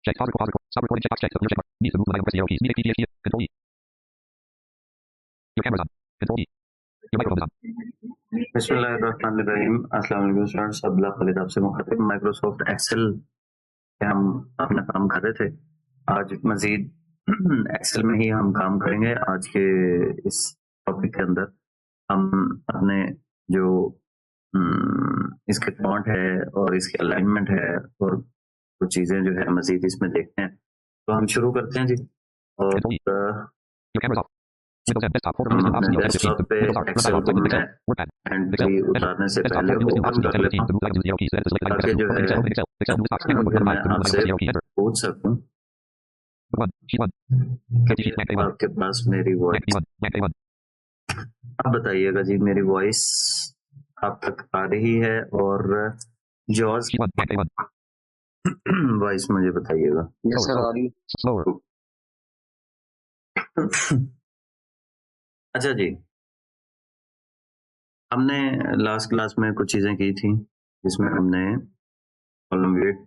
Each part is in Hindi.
Check. Pause. Pause. Stop recording. Checkbox checked. Your checkbox. Needs to move the mic. Press the arrow keys. Media key. TXT. Control E. Your camera's on. Control E. Your microphone is on. बिस्मिल्लाहिर्रहमानिर्रहीम। अस्सलाम वालेकुम स्टूडेंट्स, अब्दुल्ला खालिद आपसे मुखातिब। माइक्रोसॉफ्ट एक्सेल पे हम अपना काम कर रहे थे। आज मजीद एक्सेल में ही हम काम करेंगे। आज के इस टॉपिक के अंदर हम अपने जो इसके फॉन्ट है और इसके अलाइनमेंट है और कुछ चीजें जो है मजीद इसमें देखते हैं। तो हम शुरू करते हैं जी। और Control E. Your camera's off. Windows 10 desktop folder. हम List of अपने options. डेस्कटॉप पे Windows R. Run Excel dialog. को Excel. मैं WordPad. Entry Excel. Enter. उतारने से Desktop. पहले New list. New open options. कर लेता 10 हूँ to move the items. Use the arrow keys. Edit. Select. ताकि जो Open है Excel. Excel. New task. Keyboard. फिर 1 मैं 5. Windows 11. आपसे Press the arrow key. Enter. पूछ सकूं 1. Sheet 1. कि Sheet blank A1. आपके पास मेरी Blank voice, B1. Blank A1. आप बताइएगा जी मेरी वॉइस आप तक आ रही है और George Sheet 1. Blank A1. Voice मुझे बताइएगा। Slower. Slower. Slower. अच्छा जी, हमने लास्ट क्लास में कुछ चीजें की थी जिसमें हमने कॉलम वेट,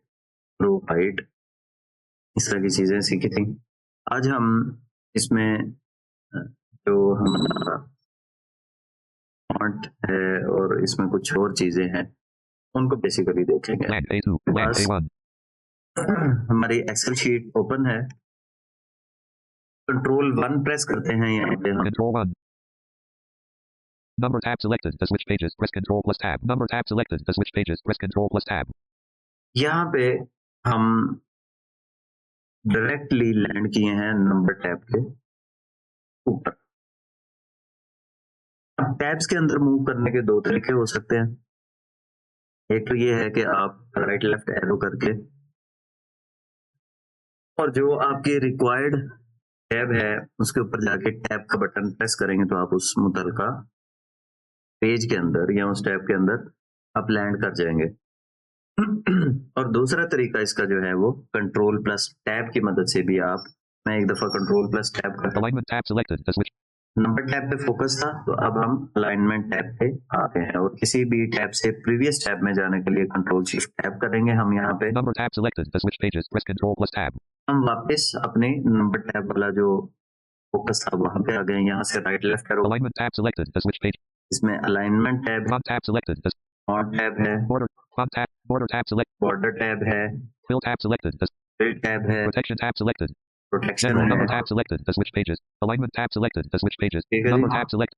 रो हाइट, इस तरह की चीजें सीखी थी। आज हम इसमें जो हमारा फॉन्ट है और इसमें कुछ और चीजें हैं उनको बेसिकली देखेंगे। Blank A2. Blank बस A1. हमारी एक्सेल शीट ओपन है, कंट्रोल 1 प्रेस करते हैं यहाँ पे हम। Control 1. Number tab selected to switch pages. Press Control plus Tab. Number tab selected to switch pages. Press Control plus Tab. यहाँ पे हम डायरेक्टली लैंड किए हैं नंबर टैब के ऊपर। अब टैब्स के अंदर मूव करने के दो तरीके हो सकते हैं। एक तो ये है कि आप राइट लेफ्ट एरो करके और जो आपके रिक्वायर्ड टैब है उसके ऊपर जाके टैब का बटन प्रेस करेंगे तो आप उस मुतलका पेज के अंदर या उस टैब के अंदर आप लैंड कर जाएंगे। और दूसरा तरीका इसका जो है वो कंट्रोल प्लस टैब की मदद से भी आप, मैं एक दफा कंट्रोल प्लस टैब कर Alignment tab selected to switch. Number tab पे फोकस था तो अब हम अलाइनमेंट टैब पे आ गए हैं और किसी भी टैब से प्रीवियस टैब में जाने के लिए कंट्रोल शिफ्ट टैब करेंगे हम यहाँ पे। Number tab selected to switch pages. Press Control plus Tab. हम वापस अपने नंबर टैब वाला जो फोकस था वहां पे आ गए। यहाँ से right left arrow, Alignment tab selected to switch page. इसमें alignment tab, Font tab selected to font tab है, border. Font tab. Border tab select. Border tab है, Fill tab selected to fill tab है, protection tab selected. Protection General number है, tab selected to switch pages. Alignment tab selected to switch pages. ठीक है Number जी। tab select.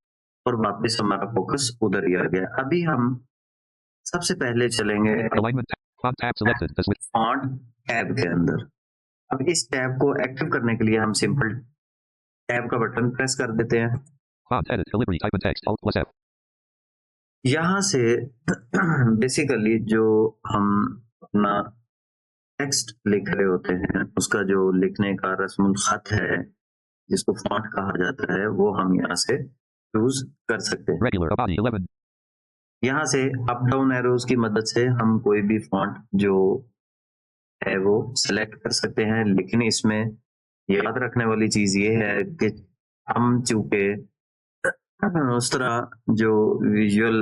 और वापस हमारा फोकस उधर ही आ गया। अभी हम सबसे पहले चलेंगे Alignment tab. Font tab selected to switch. Font tab के अंदर। अब इस टैब को एक्टिव करने के लिए हम सिंपल टैब का बटन प्रेस कर देते हैं। Font edit delivery type and text Alt plus F. यहाँ से बेसिकली जो हम अपना टेक्स्ट लिख रहे होते हैं उसका जो लिखने का रस्मुल खत है जिसको फॉन्ट कहा जाता है वो हम यहाँ से यूज कर सकते हैं। Regular body 11. यहाँ से अप डाउन एरोज की मदद से हम कोई भी फॉन्ट जो है वो सिलेक्ट कर सकते हैं। लेकिन इसमें याद रखने वाली चीज ये है कि हम चूंकि उस तरह जो विजुअल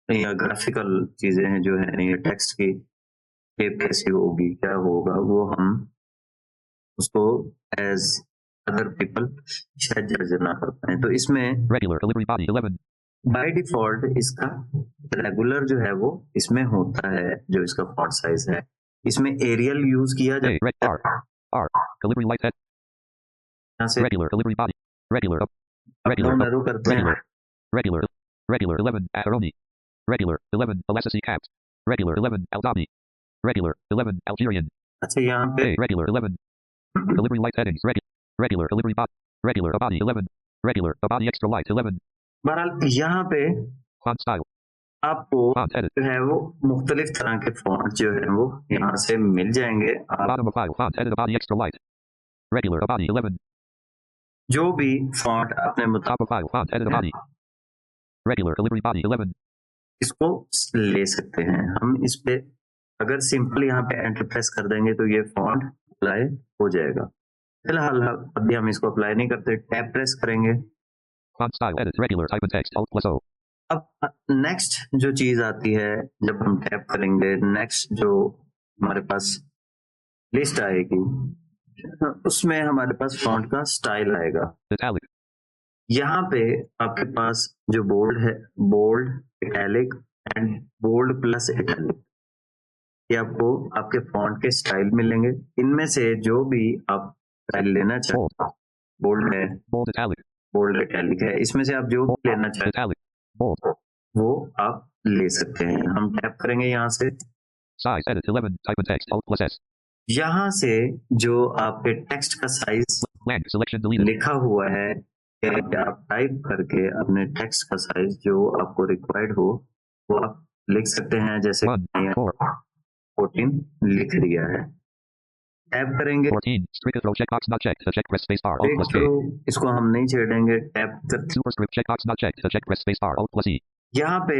या ग्राफिकल चीजें हैं जो है ये टेक्स्ट की शेप कैसी होगी क्या होगा वो हम उसको एज अदर पीपल शायद जज ना कर पाए। तो इसमें Regular delivery body 11. By default इसका रेगुलर जो है वो इसमें होता है जो इसका फॉन्ट साइज है। इसमें एरियल यूज किया A. Red जाता R. R. Delivery light head. यहाँ से Regular delivery body. Regular up. Regular down up. Arrow करते हैं। Regular. Regular 11. Aharoni. Regular 11. Alasasi caps. Regular 11. Aldabi. Regular 11. Algerian. अच्छा यहाँ पे A. Regular 11. Delivery light headings. Regular delivery body. Regular body 11. Regular body extra light 11. बहरहाल यहाँ पे Font style. आपको Font edit. जो है वो मुख्तलिफ तरह के फॉन्ट जो है वो यहाँ से मिल जाएंगे। आप Bottom of file. Font edit body extra light. Regular body 11. जो भी फॉन्ट अपने मुताबिक Top of file. Font edit body. Regular delivery body 11. इसको ले सकते हैं हम। इस पे अगर सिंपल यहाँ पे एंटर प्रेस कर देंगे तो ये फॉन्ट अप्लाई हो जाएगा। फिलहाल अभी हम इसको अप्लाई नहीं करते, टैब प्रेस करेंगे। Font style edit. Regular type and text Alt plus O. अब नेक्स्ट जो चीज आती है जब हम टैप करेंगे, नेक्स्ट जो हमारे पास लिस्ट आएगी, उसमें हमारे पास फॉन्ट का स्टाइल आएगा। Italic. यहाँ पे आपके पास जो बोल्ड है, bold, italic and bold plus italic, ये आपको आपके फॉन्ट के स्टाइल मिलेंगे। इनमें से जो भी आप स्टाइल लेना चाहते हो, बोल्ड है, Bold italic. बोल्ड इटैलिक है, इसमें से आप जो भी लेना चाहते Italic. Bold. हो वो आप ले सकते हैं। हम टैप करेंगे यहाँ से, Size. Edit. 11. Type in text. Alt plus S. यहाँ से जो आपके टेक्स्ट का साइज Blank. Selection deleted. लिखा हुआ है, आप टाइप करके अपने टेक्स्ट का साइज जो आपको रिक्वायर्ड हो वो आप लिख सकते हैं। जैसे 1. 4. 14 लिख दिया है, टैप करेंगे। 14. Strict throw checkbox not checked. To check press space bar. Alt plus J. इसको हम नहीं छेड़ेंगे, टैप करते Superscript checkbox not checked. To check press space bar. Alt plus E. यहाँ पे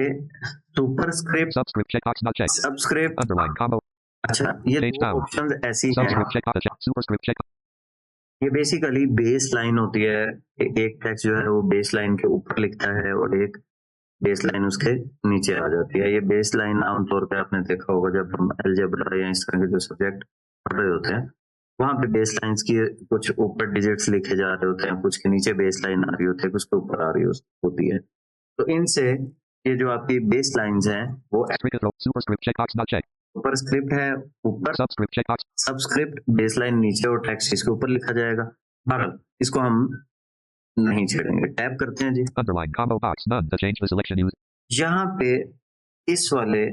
superscript, Subscript checkbox not checked. Subscript, Underline combo. अच्छा ये Page दो down. ऑप्शन ऐसी हैं। Subscript checkbox. Superscript check. ये बेसिकली बेस लाइन होती है, एक टेक्स्ट जो है वो बेस लाइन के ऊपर लिखता है और एक बेस लाइन उसके नीचे आ जाती है। ये बेस लाइन आमतौर पे आपने देखा होगा जब हम अलजेब्रा या इस तरह के जो सब्जेक्ट पढ़ रहे होते हैं, वहां पे बेस लाइन्स की कुछ ऊपर डिजिट्स लिखे जा रहे होते हैं, कुछ के नीचे बेस लाइन आ रही होती है, कुछ के ऊपर आ रही होती है। तो इनसे ये जो आपकी बेस लाइन्स हैं वो Strict throw. Superscript checkbox not checked. ऊपर स्क्रिप्ट है, ऊपर Subscript checkbox. Subscript, base line नीचे और टेक्स्ट इसके ऊपर लिखा जाएगा। बहरहाल इसको हम नहीं छेड़ेंगे, टैप करते हैं जी। Underline combo box. None. To change the selection use. यहाँ पे इस वाले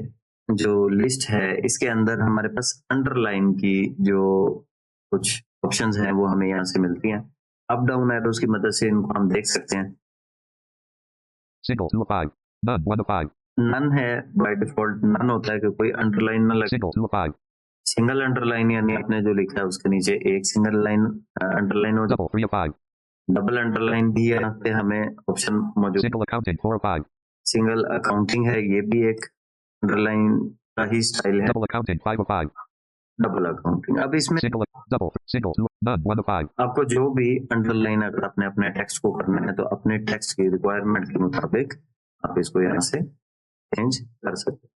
जो लिस्ट है इसके अंदर हमारे पास अंडरलाइन की जो कुछ ऑप्शंस हैं वो हमें यहाँ से मिलती हैं। अप डाउन एरोज की मदद से इनको हम देख सकते हैं। Single 2 of 5. None 1 of 5. None है, बाय डिफॉल्ट नन होता है कि कोई अंडरलाइन ना लगे। Single 2 of 5. सिंगल अंडरलाइन यानी आपने जो लिखा है उसके नीचे एक सिंगल लाइन अंडरलाइन हो जाए। Double 3 of 5. डबल अंडरलाइन भी यहाँ पे हमें ऑप्शन मौजूद। Single accounting 4 of 5. Single accounting है, ये भी एक अंडरलाइन का ही स्टाइल है। Double accounting 5 of 5. Double accounting, अब इसमें Single double single 2 none 1 of 5. आपको जो भी अंडरलाइन अगर आपने अपने टेक्स्ट को करना है तो अपने टेक्स्ट की रिक्वायरमेंट के मुताबिक आप इसको यहाँ से चेंज कर सकते हैं।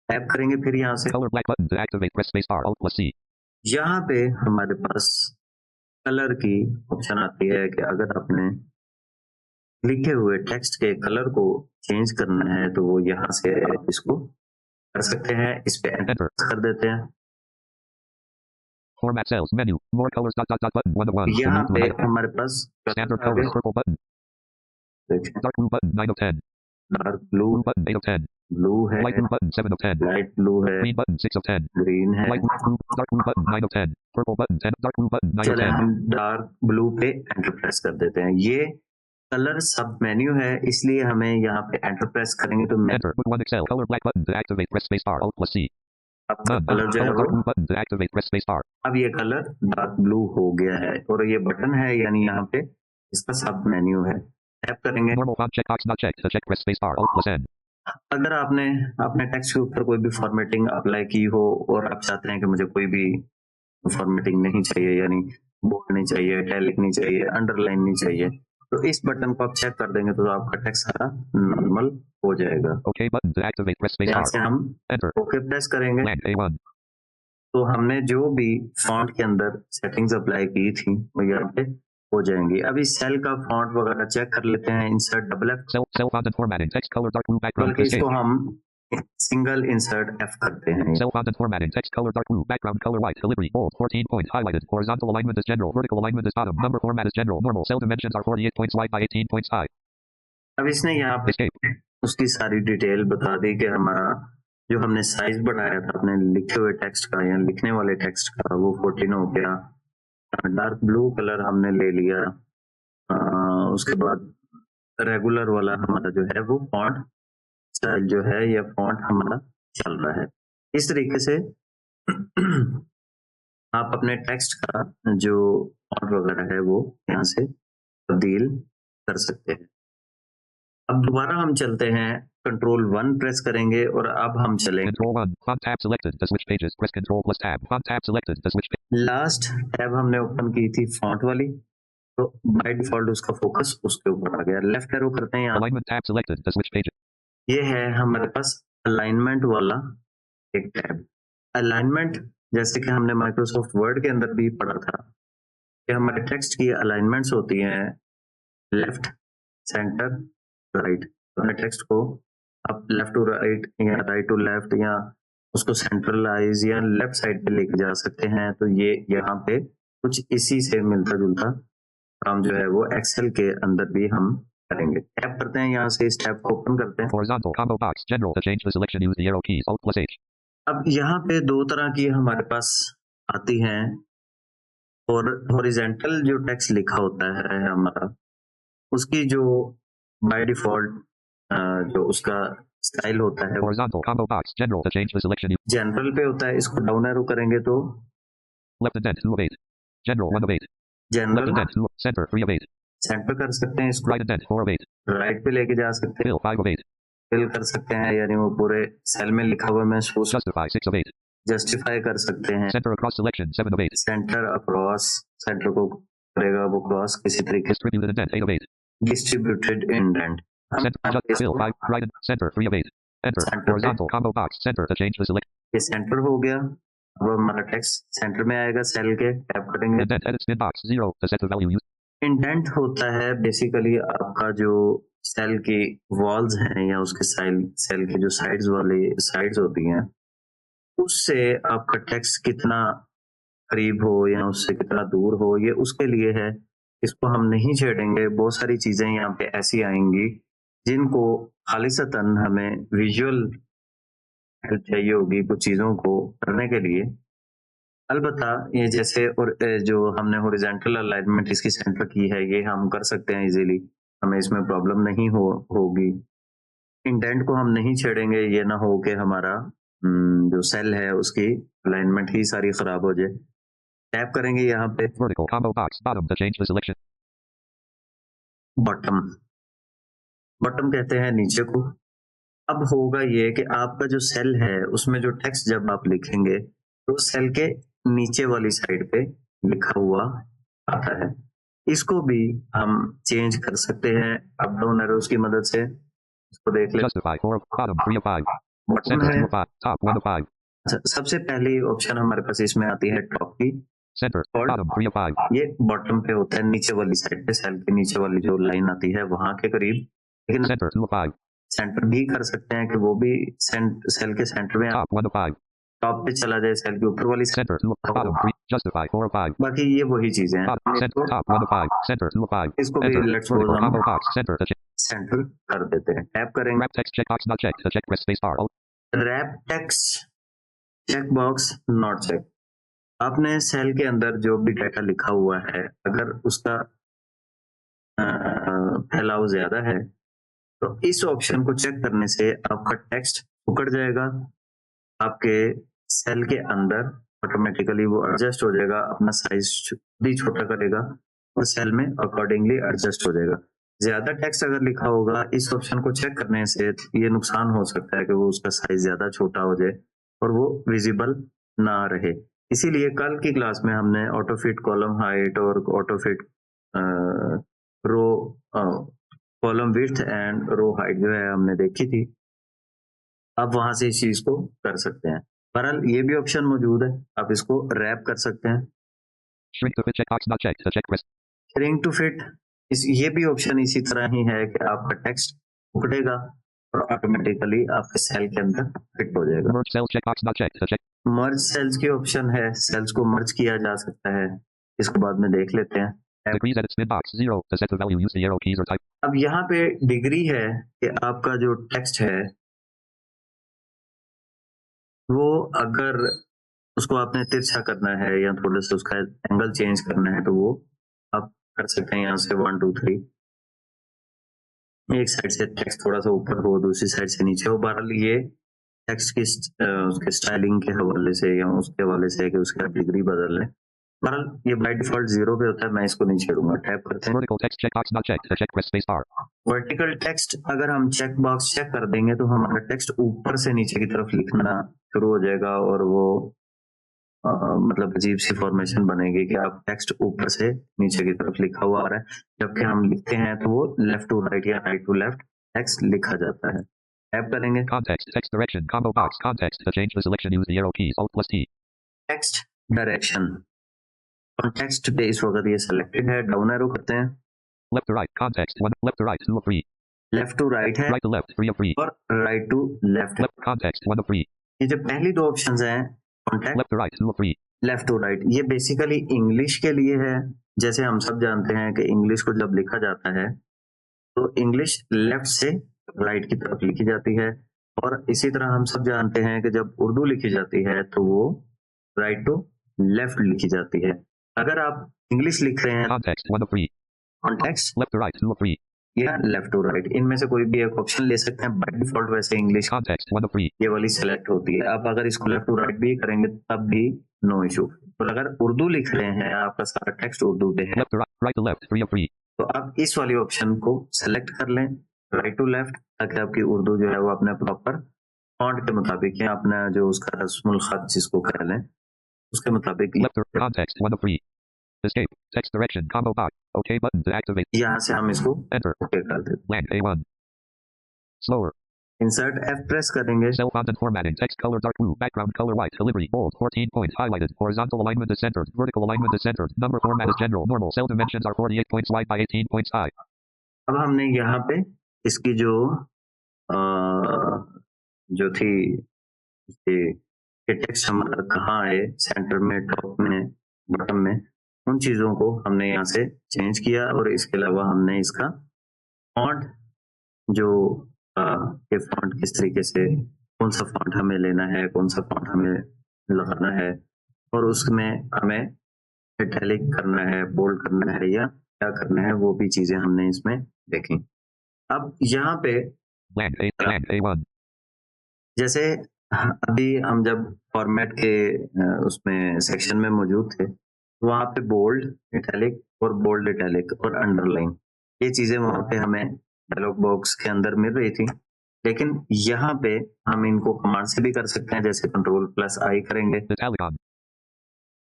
टैप करेंगे फिर यहाँ से, Color black button to activate press space bar Alt plus C. यहाँ पे हमारे पास कलर की ऑप्शन आती है कि अगर आपने लिखे हुए टेक्स्ट के कलर को चेंज करना है तो वो यहाँ से आप इसको कर सकते हैं। इस पे एंटर कर देते हैं। Format cells menu more colors button 1 of 1. यहाँ Remove to पे highlight. हमारे पास Standard colors purple button. Dark blue button 9 of 10. Dark blue Blue button 8 of 10. Blue है, Light blue button 7 of 10. Light blue है, Green button 6 of 10. ग्रीन है। Light blue dark blue button 9 of 10. Purple button 10. Dark blue button 9 of चले 10. हम डार्क ब्लू पे एंटर प्रेस कर देते हैं। ये कलर सब मेन्यू है, इसलिए हमें यहाँ पे एंटर प्रेस करेंगे तो Enter with 1 Excel color black button to activate press space bar Alt plus C. आपका None कलर जो है color dark वो blue button to activate press space bar. अब ये कलर डार्क ब्लू हो गया है और ये बटन है यानी यहाँ पे इसका सब मेन्यू है। टैप करेंगे, Normal font checkbox not checked to check press space bar Alt plus N. अगर आपने अपने टेक्स्ट के ऊपर कोई भी फॉर्मेटिंग अप्लाई की हो और आप चाहते हैं कि मुझे कोई भी फॉर्मेटिंग नहीं चाहिए, यानी बोल्ड नहीं चाहिए, इटैलिक नहीं चाहिए, अंडरलाइन नहीं चाहिए, तो इस बटन को आप चेक कर देंगे तो आपका टेक्स्ट सारा नॉर्मल हो जाएगा। OK button to activate press space यहाँ bar. से हम Enter. ओके प्रेस करेंगे Blank A1. तो हमने जो भी फॉन्ट के अंदर सेटिंग्स अप्लाई की थी वो यहाँ पे हो जाएंगी। अभी सेल का फॉन्ट वगैरह चेक कर लेते हैं। Insert double F, Cell font and formatting text color dark blue background बल्कि cascade. इसको हम सिंगल इंसर्ट एफ करते हैं। Cell font and formatting text color dark blue background color white delivery bold 14 points highlighted horizontal alignment is general vertical alignment is bottom number format is general normal cell dimensions are 48 points wide by 18 points high. अब इसने यहाँ पे Escape. उसकी सारी डिटेल बता दी कि हमारा जो हमने साइज बढ़ाया था अपने लिखे हुए टेक्स्ट का या लिखने वाले टेक्स्ट का वो 14 हो गया। डार्क ब्लू कलर हमने ले लिया। उसके बाद रेगुलर वाला हमारा जो है वो फॉन्ट स्टाइल जो है या फॉन्ट हमारा चल रहा है। इस तरीके से आप अपने टेक्स्ट का जो फॉन्ट वगैरह है वो यहाँ से तब्दील कर सकते हैं। अब दोबारा हम चलते हैं, कंट्रोल 1 प्रेस करेंगे और अब हम चलेंगे Control 1 font tab selected to switch pages press control plus tab font tab selected to switch last tab हमने ओपन की थी फॉन्ट वाली, तो बाय डिफॉल्ट उसका फोकस उसके ऊपर आ गया। लेफ्ट एरो करते हैं यहाँ, alignment tab selected to switch pages. ये है हमारे पास अलाइनमेंट वाला एक टैब। अलाइनमेंट जैसे कि हमने माइक्रोसॉफ्ट वर्ड के अंदर भी पढ़ा था कि हमारे टेक्स्ट की अलाइनमेंट्स होती हैं लेफ्ट, सेंटर, राइट। तो हमें टेक्स्ट को आप लेफ्ट टू राइट या राइट टू लेफ्ट या उसको सेंट्रलाइज या लेफ्ट साइड पे लेके जा सकते हैं। तो ये यहाँ पे कुछ इसी से मिलता जुलता काम जो है वो एक्सेल के अंदर भी हम करेंगे। टैप करते हैं, यहाँ से इस टैब को ओपन करते हैं। Horizontal combo box. General. To change the selection, use the arrow keys. Alt plus H. अब यहाँ पे दो तरह की हमारे पास आती हैं, और हॉरिजेंटल जो टेक्स्ट लिखा होता है हमारा, उसकी जो बाय डिफॉल्ट जो उसका स्टाइल होता है Horizontal combo box. General. To change the selection, use general पे होता है। इसको डाउन एरो करेंगे तो left indent 2 of 8. General 1 of 8. Left general, indent 2. Center 3 of 8. Centre कर सकते हैं, इसको Right indent 4 of 8. राइट पे लेके जा सकते हैं, Fill 5 of 8. फिल कर सकते हैं, यानी वो पूरे सेल में लिखा हुआ मैं उसको Justify 6 of 8. जस्टिफाई कर सकते हैं। Center across selection 7 of 8. Centre across, centre को करेगा वो क्रॉस किसी तरीके से। Distributed indent 8 of 8. Distributed indent, Center just fill 5. Right and center 3 of 8. Enter. Center पे। Horizontal combo box. Center to change the selection. ये सेंटर हो गया। अब हमारा टेक्स्ट सेंटर में आएगा, सेल के टैप करेंगे। Indent edit spin box 0 to set the value used. Indent होता है बेसिकली आपका जो सेल की वॉल्स हैं या उसके सेल के जो साइड्स वाले साइड्स होती हैं, उससे आपका टेक्स्ट कितना करीब हो या उससे कितना दूर हो, ये उसके लिए है। इसको हम नहीं छेड़ेंगे। बहुत सारी चीजें यहाँ पे ऐसी आएंगी जिनको खालिसतन हमें विजुअल हेल्प चाहिए होगी कुछ चीजों को करने के लिए। अलबत्ता ये जैसे और जो हमने हॉरिजॉन्टल अलाइनमेंट इसकी सेंटर की है, ये हम कर सकते हैं इजीली, हमें इसमें प्रॉब्लम नहीं होगी। इंडेंट को हम नहीं छेड़ेंगे, ये ना हो कि हमारा जो सेल है उसकी अलाइनमेंट ही सारी खराब हो जाए। टैप करेंगे यहाँ पे Vertical combo box bottom to change the selection. Bottom, bottom कहते हैं नीचे को। अब होगा ये कि आपका जो सेल है उसमें जो टेक्स्ट जब आप लिखेंगे तो सेल के नीचे वाली साइड पे लिखा हुआ आता है। इसको भी हम चेंज कर सकते हैं अप डाउन एरोस की मदद से। इसको देख ले, Justify 4 of bottom 3 of 5. Button Center है। 2 of 5. Top 1 of 5. सबसे पहली ऑप्शन हमारे पास इसमें आती है टॉप की, Center और bottom 3 of 5. ये बॉटम पे होता है, नीचे वाली साइड पे, सेल के नीचे वाली जो लाइन आती है वहां के करीब। लेकिन Center 2 of 5. सेंटर भी कर सकते हैं कि वो भी सेल के सेंटर में Top 1 of 5. टॉप पे चला जाए, सेल के ऊपर वाली side. Center 2 of bottom 3. Justify 4 of 5. बाकी ये वही चीजें हैं। Top center top 1 of 5. Center 2 of 5. इसको भी Enter. लेट्स Vertical सपोज हम combo box. Center to change. Centre कर देते हैं। टैप करेंगे, Wrap text checkbox not checked. To check press space bar. Alt. Wrap text check box not check. आपने सेल के अंदर जो भी डाटा लिखा हुआ है, अगर उसका फैलाव ज्यादा है तो इस ऑप्शन को चेक करने से आपका टेक्स्ट उकड़ जाएगा, आपके सेल के अंदर ऑटोमेटिकली वो एडजस्ट हो जाएगा, अपना साइज भी छोटा करेगा और सेल में अकॉर्डिंगली एडजस्ट हो जाएगा। ज्यादा टेक्स्ट अगर लिखा होगा, इस ऑप्शन को चेक करने से ये नुकसान हो सकता है कि वो उसका साइज ज्यादा छोटा हो जाए और वो विजिबल ना रहे। इसीलिए कल की क्लास में हमने ऑटोफिट कॉलम हाइट और autofit row column width and row height जो है हमने देखी थी। आप वहां से इस चीज को कर सकते हैं। बहरहाल ये भी ऑप्शन मौजूद है, आप इसको रैप कर सकते हैं। Shrink to fit checkbox not checked. To check press. Shrink to fit, ये भी ऑप्शन इसी तरह ही है कि आपका टेक्स्ट उकड़ेगा और ऑटोमेटिकली आपके सेल के अंदर फिट हो जाएगा। Merge cell checkbox not checked. To check. Merge cells की ऑप्शन है, सेल्स को मर्ज किया जा सकता है, इसको बाद में देख लेते हैं। Degrees edit spin box 0 to set the value. Use the arrow keys or type. अब यहाँ पे डिग्री है कि आपका जो टेक्स्ट है वो अगर उसको आपने तिरछा करना है या थोड़ा सा उसका एंगल चेंज करना है तो वो आप कर सकते हैं। यहाँ से 1 2 3 एक साइड से टेक्स्ट थोड़ा सा ऊपर हो, दूसरी साइड से नीचे हो। बहरहाल ये टेक्स्ट की उसके स्टाइलिंग के हवाले से या उसके हवाले से है कि उसका डिग्री बदल है। बहरहाल ये बाय डिफॉल्ट 0 पे होता है, मैं इसको नहीं छेड़ूंगा। टैप करते हैं, Vertical text checkbox not checked. To check press space bar. Vertical text अगर हम चेक बॉक्स चेक कर देंगे तो हमारा टेक्स्ट ऊपर से नीचे की तरफ लिखना शुरू हो जाएगा और वो मतलब अजीब सी फॉर्मेशन बनेगी कि आप टेक्स्ट ऊपर से नीचे की तरफ लिखा हुआ आ रहा है, जबकि हम लिखते हैं तो वो लेफ्ट टू राइट या राइट टू लेफ्ट टेक्स्ट लिखा जाता है। टैप करेंगे, Context text direction combo box context. To change the selection use the arrow keys Alt plus T. Text direction, context पे इस वक्त ये सिलेक्टेड है, डाउन एरो करते हैं, Left to right, context 1, left to right 2 of 3, left to right है right to left 3 of 3, और राइट टू लेफ्ट है। left context 1 of 3, ये जो पहली दो ऑप्शंस हैं context left to right 2 of 3, left to right, ये बेसिकली इंग्लिश के लिए है। जैसे हम सब जानते हैं कि इंग्लिश को जब लिखा जाता है तो इंग्लिश लेफ्ट से राइट की तरफ लिखी जाती है, और इसी तरह हम सब जानते हैं कि जब उर्दू लिखी जाती है तो वो राइट टू लेफ्ट लिखी जाती है। अगर आप इंग्लिश लिख रहे हैं context 1 of 3, context left to right 2 of 3, या लेफ्ट टू राइट, इनमें से कोई भी एक ऑप्शन ले सकते हैं। बाय डिफॉल्ट वैसे इंग्लिश context 1 of 3, ये वाली सेलेक्ट होती है। आप अगर इसको लेफ्ट टू राइट भी करेंगे तब भी नो इशू। और अगर उर्दू लिख रहे हैं, आपका सारा टेक्स्ट उर्दू पे है, left to right, right to left 3 of 3, तो आप इस वाली ऑप्शन को सेलेक्ट कर लें राइट टू लेफ्ट, ताकि आपकी उर्दू जो है वो अपने प्रॉपर फॉन्ट के मुताबिक या अपना जो उसका रस्मुल खत जिसको कह लें उसके मुताबिक। left to context 1 of 3, escape, text direction combo box, OK button to activate, यहाँ से हम इसको enter, ओके कर देते हैं। blank A1, slower, insert F press करेंगे, cell content formatting, text color dark blue, background color white, delivery bold, 14 points highlighted, horizontal alignment is centered, vertical alignment is centered, number format is general, normal, cell dimensions are 48 points wide by 18 points high. अब हमने यहाँ पे इसकी जो थी टेक्स्ट हमारा कहाँ है, सेंटर में, टॉप में, बॉटम में, उन चीजों को हमने यहाँ से चेंज किया। और इसके अलावा हमने इसका फॉन्ट जो ये फॉन्ट किस तरीके से, कौन सा फॉन्ट हमें लेना है, कौन सा फॉन्ट हमें लगाना है, और उसमें हमें इटैलिक करना है, बोल्ड करना है या क्या करना है, वो भी चीजें हमने इसमें देखी। अब यहाँ पे blank A1, जैसे अभी हम जब फॉर्मेट के उसमें सेक्शन में मौजूद थे, वहां पे बोल्ड इटैलिक और बोल्ड इटैलिक और अंडरलाइन ये चीजें वहां पे हमें डायलॉग बॉक्स के अंदर मिल रही थी। लेकिन यहाँ पे हम इनको कमांड से भी कर सकते हैं, जैसे कंट्रोल+I करेंगे, Italicon,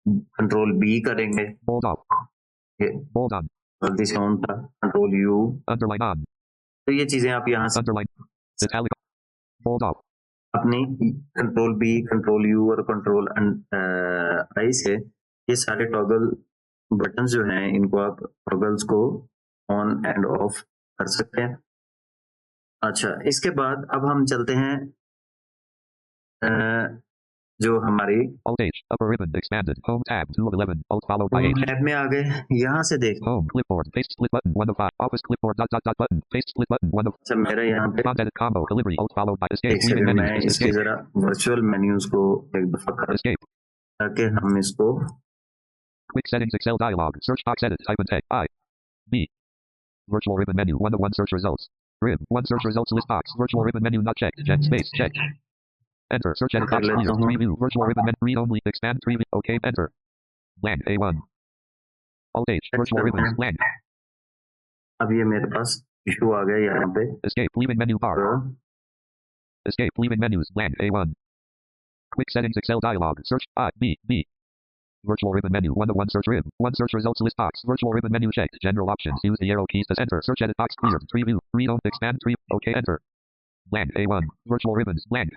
कंट्रोल B करेंगे, bold off, ये bold on, गलती से ऑन था, कंट्रोल U, underline on, तो ये चीजें आप यहाँ से underline, Italicon, bold off, अपनी कंट्रोल B, कंट्रोल U और कंट्रोल I से ये सारे टॉगल बटन जो हैं इनको आप टॉगल्स को ऑन एंड ऑफ कर सकते हैं। अच्छा, इसके बाद अब हम चलते हैं जो हमारी Alt H, upper ribbon expanded, home tab 2 of 11, Alt followed by H, tab में आ गए। यहाँ से देख, home clipboard, paste split button 1 of 5, office clipboard dot button, paste split button 1 of, अच्छा मेरा यहाँ पे font edit combo, delivery, Alt followed by escape, एक leaving सेकंड menus, में इसके escape, जरा वर्चुअल मेन्यूज को एक दफा कर, escape, ताकि हम इसको quick settings Excel dialog, search box edit, type and text, I, B, virtual ribbon menu, 1 of 1 search results, rib, 1 search results list box, virtual ribbon menu not checked, check space, check, enter, search edit box clear, preview, virtual ribbon menu, read only, expand preview, OK, enter, blank A1, Alt H, virtual ribbons, blank, अब ये मेरे पास इशू आ गया यहाँ पे, escape, leaving menu bar, तो escape, leaving menus, blank A1, quick settings Excel dialog, search, I, B, virtual ribbon menu, 1 of 1 search rib, 1 search results list box, virtual ribbon menu checked, general options, use the arrow keys to enter, search edit box cleared, preview, read only, expand preview, OK, enter, blank A1, virtual ribbons, blank,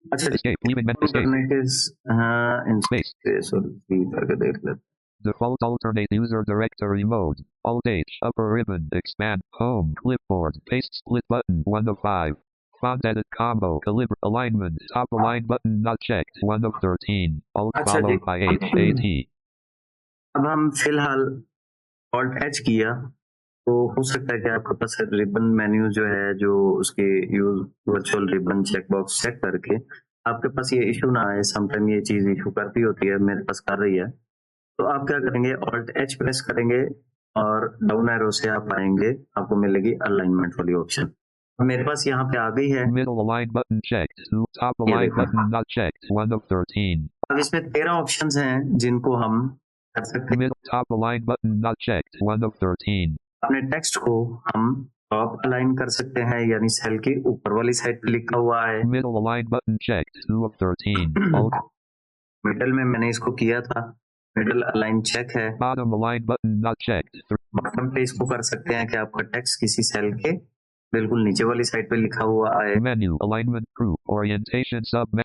अच्छा escape, leaving menu, escape, करने के इन space, करके देख लेते। default alternate user directory mode, Alt H, upper ribbon, expand, home, clipboard, paste split button, 1 of 5, font edit combo, caliber, alignment, top align button not checked, 1 of 13, Alt अच्छा followed ji, by H, AT, अब हम फिलहाल Alt+H किया तो हो सकता है कि आपके पास रिबन मेन्यू जो है, जो उसके use virtual ribbon checkbox check करके आपके पास ये इशू ना आए। समटाइम ये चीज इशू करती होती है, मेरे पास कर रही है। तो आप क्या करेंगे, Alt+H प्रेस करेंगे और डाउन एरो से आप आएंगे, आपको मिलेगी अलाइनमेंट वाली ऑप्शन। मेरे पास यहाँ पे आ गई है, middle align button checked, top align button not checked, 1 of 13, अब इसमें 13 ऑप्शंस हैं जिनको हम कर सकते हैं। middle top align button not checked, 1 of 13, अपने टेक्स्ट को हम टॉप अलाइन कर सकते हैं, यानी सेल की ऊपर वाली साइड पे लिखा हुआ है। middle align button checked, 2 of 13, Alt, middle में मैंने इसको किया था, मिडल अलाइन चेक है। bottom align button not checked, bottom पे इसको कर सकते हैं कि आपका टेक्स्ट किसी सेल के बिल्कुल नीचे वाली साइड पे लिखा हुआ है। menu alignment group orientation sub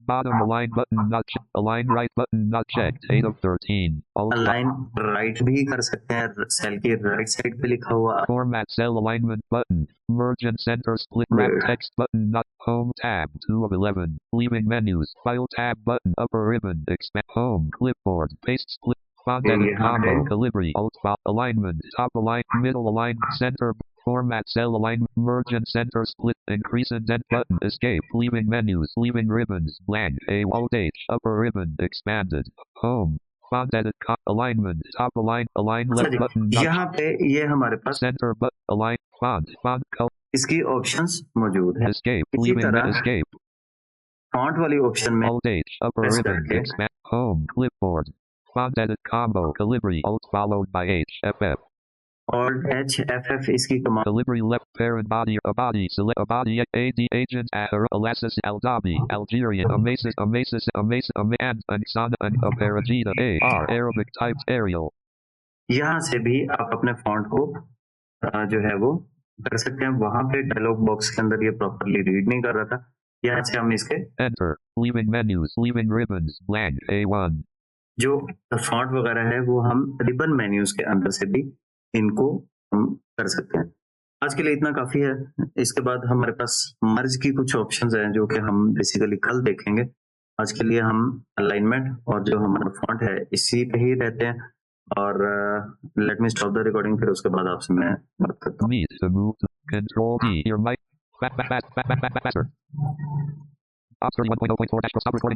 Bottom align button not checked. Align right button not checked. 8 of 13. Alt align right भी कर सकते हैं, सेल की राइट साइड पे लिखा हुआ format cell alignment button. Merge and center split wrap Weird. text button not home tab 2 of 11. Leaving menus. File tab button upper ribbon expand home clipboard paste split font edit यहाँ combo पे calibri alt file alignment top align middle align center format cell alignment merge and center split increase indent button escape leaving menus leaving ribbons blank a alt h upper ribbon expanded home font edit alignment top align अच्छा left जी, button not यहाँ पे ये hमारे पास center but align font color इसकी ऑप्शंस मौजूद है। escape इसी leaving तरह escape फॉन्ट वाली ऑप्शन में alt h upper press ribbon करके expand home clipboard font edit combo calibri alt followed by h ff Alt H FF इसकी command Calibri left parent body a body select a body AD agent Alasis Aldabi Algerian Amasis and Ansana and Paragita AR Arabic typed Arial यहाँ से भी आप अपने फॉन्ट को जो है वो कर सकते हैं। वहां पे डायलॉग बॉक्स के अंदर ये प्रॉपरली रीड नहीं कर रहा था, यहाँ से हम इसके Enter leaving menus leaving ribbons blank A1 जो फॉन्ट वगैरह है वो हम रिबन मेन्यूज के अंदर से भी इनको हम कर सकते हैं। आज के लिए इतना काफी है। इसके बाद हमारे पास मर्ज की कुछ ऑप्शंस हैं जो कि हम बेसिकली कल देखेंगे। आज के लिए हम अलाइनमेंट और जो हमारा फॉन्ट है इसी पे ही रहते हैं और let me stop the recording, फिर उसके बाद आपसे मैं बात करता हूँ। Need to move to Control D your mic faster Ops 31.0.4 stop recording